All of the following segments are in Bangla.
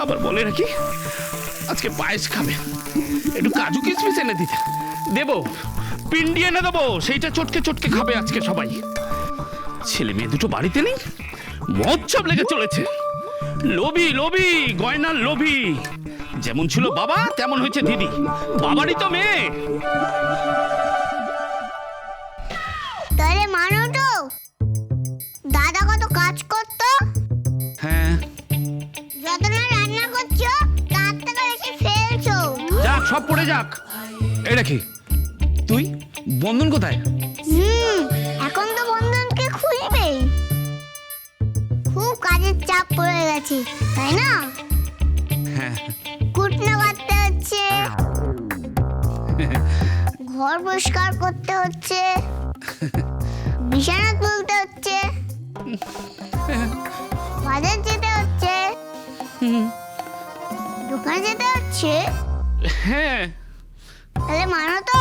আবার বলে নাকি আজকে পায়েস খাবে, একটু কাজু কিশমিশ এনে দিতে দেবো, পিন্ডি এনে দেবো, সেইটা চটকে চটকে খাবে আজকে সবাই। ছেলে মেয়ে দুটো বাড়িতে নেই, মহোৎসব লেগে চলেছে। লোভী লোভী গয়নার লোভী, যেমন ছিল বাবা তেমন হয়েছে দিদি, বাবারই তো মেয়ে। তাহলে মানো তো দাদা কত কাজ করতো? হ্যাঁ, যত না রান্না করছো তার থেকে বেশি ফেলছো। যাক সব পড়ে যাক। এই দেখি তুই বন্ধন কোথায়? এখন তো বন্ধনকে খুঁজবে, খুব কাজের চাপ পড়ে গেছে তাই না? হ্যাঁ, কুটনো করতে হচ্ছে, ঘর পরিষ্কার করতে হচ্ছে, বিছানা তুলতে হচ্ছে, বাজার যেতে হচ্ছে, দোকানে যেতে হচ্ছে। হ্যাঁ তাহলে মানো তো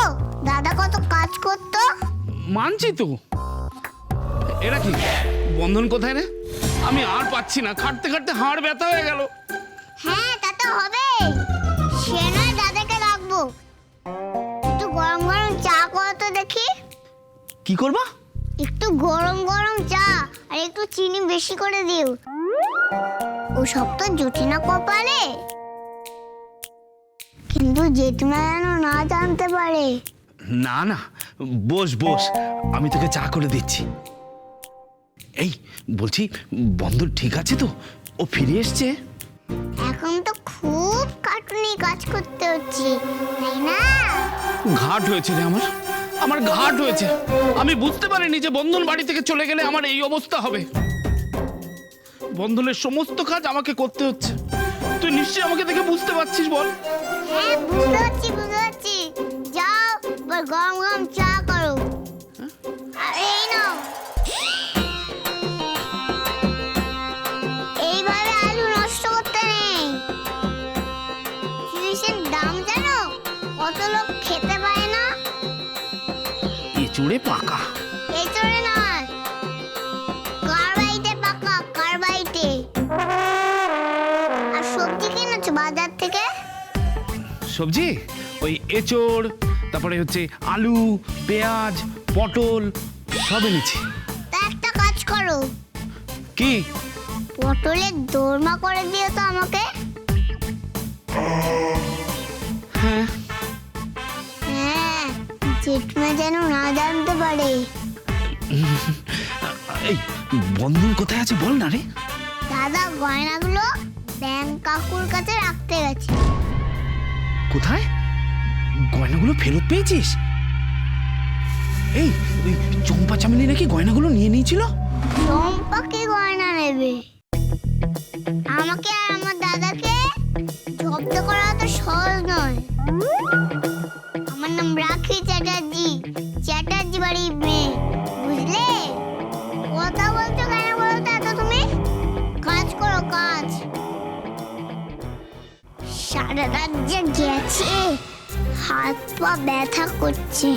দাদা কত কাজ করতো? মানছি তো। এরা কি বন্ধন কোথায় রে? আমি আর পাচ্ছি না, খাটতে খাটতে হাড় ব্যথা হয়ে গেল। হ্যাঁ তা তো হবে, সে নয় দাদাকে রাখবো। একটু গরম গরম চা করো তো দেখি। কি করবা? একটু গরম গরম চা আর একটু চিনি বেশি করে দিও। ও সব তো জুটি না কপালে, কিন্তু জেঠুনা যেন না জানতে পারে। না না, বস বস, আমি তোকে চা করে দিচ্ছি। এই বলছি, বন্ধন ঠিক আছে তো? ও ফিরে এসছে? এখন তো খুব কাটুনি কাজ করতে হচ্ছে তাই না? ঘাট হয়েছে রে আমার, আমার ঘাট হয়েছে। আমি বুঝতে পারিনি যে বন্ধন বাড়ি থেকে চলে গেলে আমার এই অবস্থা হবে। বন্ধনের সমস্ত কাজ আমাকে করতে হচ্ছে। তুই নিশ্চয়ই আমাকে দেখে বুঝতে পারছিস, বল? হ্যাঁ বুঝতে পারছি বুঝতে পারছি। যাও এবার গরম গরম চা করো। আর এই নাও, এইভাবে আলু নষ্ট করতে নেই। জিনিসের দাম জানো কত লোক খেতে পায় না? এঁচুড়ে পাকা। এচড়ে নয়, কারবাইটে পাকা, কারবাইটে। আর সবজি কিনেছো বাজার থেকে? সবজি ওই এঁচড়, তারপরে হচ্ছে আলু, পেঁয়াজ, পটল সব এনেছি। তা একটা কাজ করো, কি? পটলের দোরমা করে দিও তো আমাকে। হ্যাঁ, হ্যাঁ, জেঠমা যেন না জানতে পারে। এই বন্ধন কোথায় আছে বল না রে? দাদা গয়নাগুলো ব্যাংক কাকুর কাছে রাখতে গেছে। কোথায়? গয়নাগুলো ফেরত পেয়েছিস? এই ওই চম্পা চামেলি নাকি গয়নাগুলো নিয়ে নিয়েছিল। চম্পা কি গয়না নেবে? আমাকে আর আমার দাদাকে জব্দ করা তো সহজ নয়। আমার নাম রাখি চ্যাটার্জি, চ্যাটার্জি বাড়ির মেয়ে, বুঝলে? কথা বলছো কেন বলো তো এত তুমি? কাজ করো কাজ। সারা রাত যে গেছে, হাত পা ব্যথা করছে,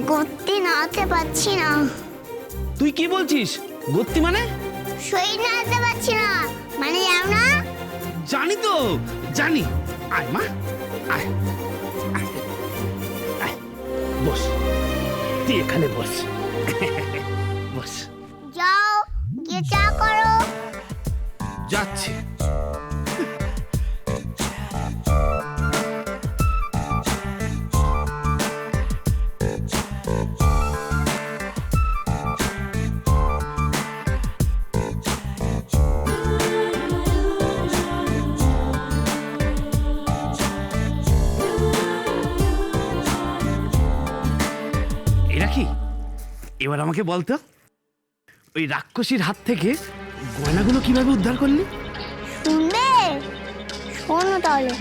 গতি নাড়াতে পারছি না। তুই কি বলছিস? গতি মানে? শরীর নাড়াতে পারছি না মানে জানো না? জানি তো, জানি। আয় মা, আয় আয়, আয়, বস, তুই এখানে বস। বস। যাও গিয়ে চা করো। যাচ্ছে। এরা কি? এবার আমাকে বলতো, ওই রাক্ষসীর হাত থেকে গয়নাগুলো কিভাবে উদ্ধার করলি? শুনবে? শোনো তাহলে।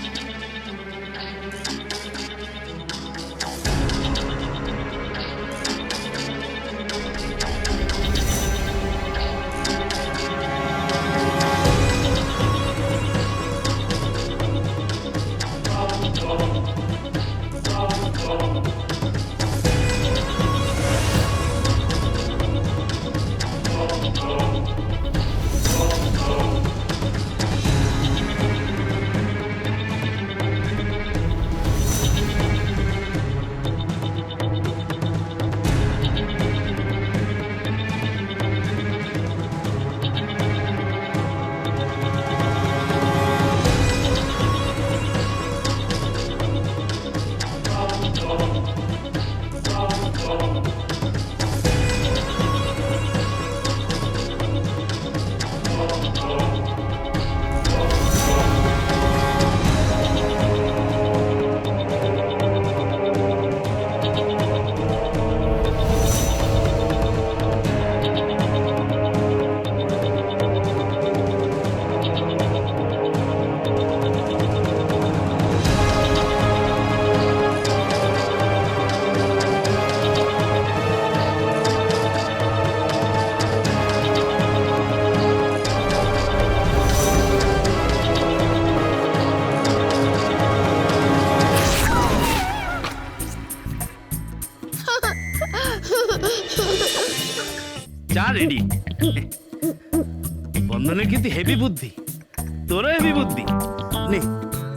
বন্ধনের কিন্তু হেভি বুদ্ধি, তোরও হেভি বুদ্ধি। নে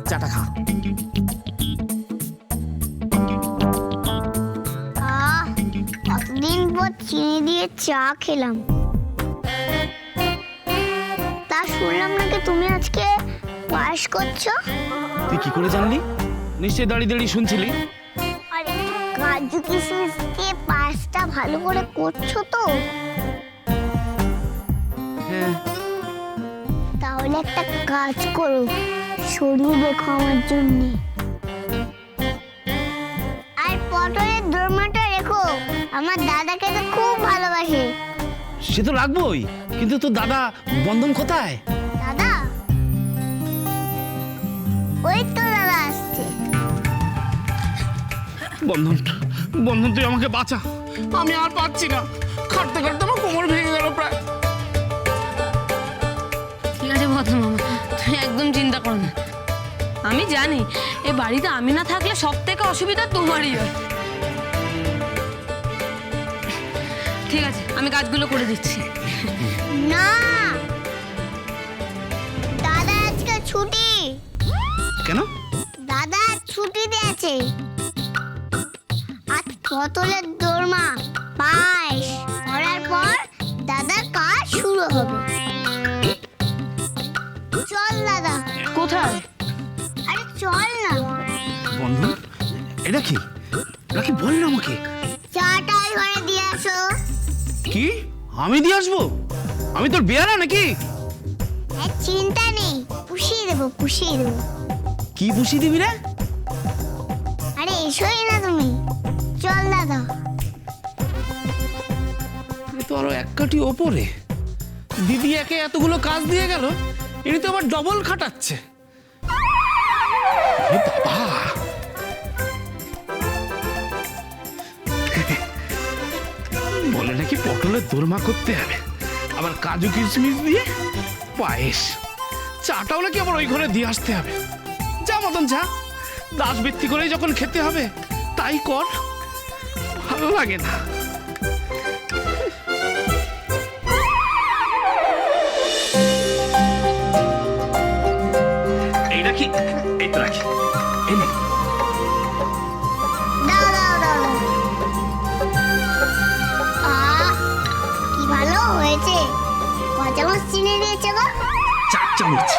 চাটা খা। কতদিন পর চিনি দিয়ে চা খেলাম। তা শুনলাম নাকি তুমি আজকে পায়েস করছো? তুই কি করে জানলি? নিশ্চয়ই দাঁড়িয়ে দাঁড়িয়ে শুনছিলি। আরে কাজু কিশমিশ দিয়ে পায়েসটা ভালো করে করছো তো? হ্যাঁ। তাহলে একটা কাজ করো, সরিয়ে দেখো আমার জন্য। আর পটলের দোরমাটা রেখো, আমার দাদাকে তো খুব ভালোবাসে। সে তো রাখবোই, কিন্তু তোর দাদা বন্ধন কোথায়? দাদা, ওই তো দাদা আসছে। বন্ধন, বন্ধন তুই আমাকে বাঁচা, আমি আর পারছি না। খাটতে খাটতে আমার কোমর ভেঙে গেল প্রায়। ঠিক আছে ভদ্র মামা, তুই একদম চিন্তা করো না। আমি জানি এই বাড়িতে আমি না থাকলে সব থেকে অসুবিধা তোমারই হয়। ঠিক আছে, আমি কাজগুলো করে দিচ্ছি। না, দাদা আজকে ছুটি। কেন? দাদা ছুটিতে আছে। আজ পটলের দোরমা পায়েস করার পর দাদার কাজ শুরু হবে। চল দাদা। কোথায়? আরে চল না। বন্ধন, এটা কি? এটা কি বল না আমাকে। চাটা ঘরে দিয়ে আসো। কি? আমি দিয়ে আসবো? আমি তোর বেয়ারা নাকি? চিন্তা নেই, পুষিয়ে দেবো, পুষিয়ে দেবো। কি পুষি দিবি রে? আরে এসোই না তুমি, চল দাদা। এ তো আরো এক কাঠি ওপরে। দিদি একে এতগুলো কাজ দিয়ে গেল, এনি তো আবার ডবল খাটাচ্ছে। আরে বাবা, বলে নাকি পটলের দোরমা করতে হবে, আবার কাজু কিশমিশ দিয়ে পায়েস। চাটাও নাকি আবার ওই ঘরে দিয়ে আসতে হবে। যা মতন যা, দাস বৃত্তি করেই যখন খেতে হবে তাই কর, ভালো লাগে না। এই রাখি, এই তো রাখি, এই নে। দাও দাও দাও। কি ভালো হয়েছে। ক চামচ চিনি দিয়েছে গো? 4 চামচ।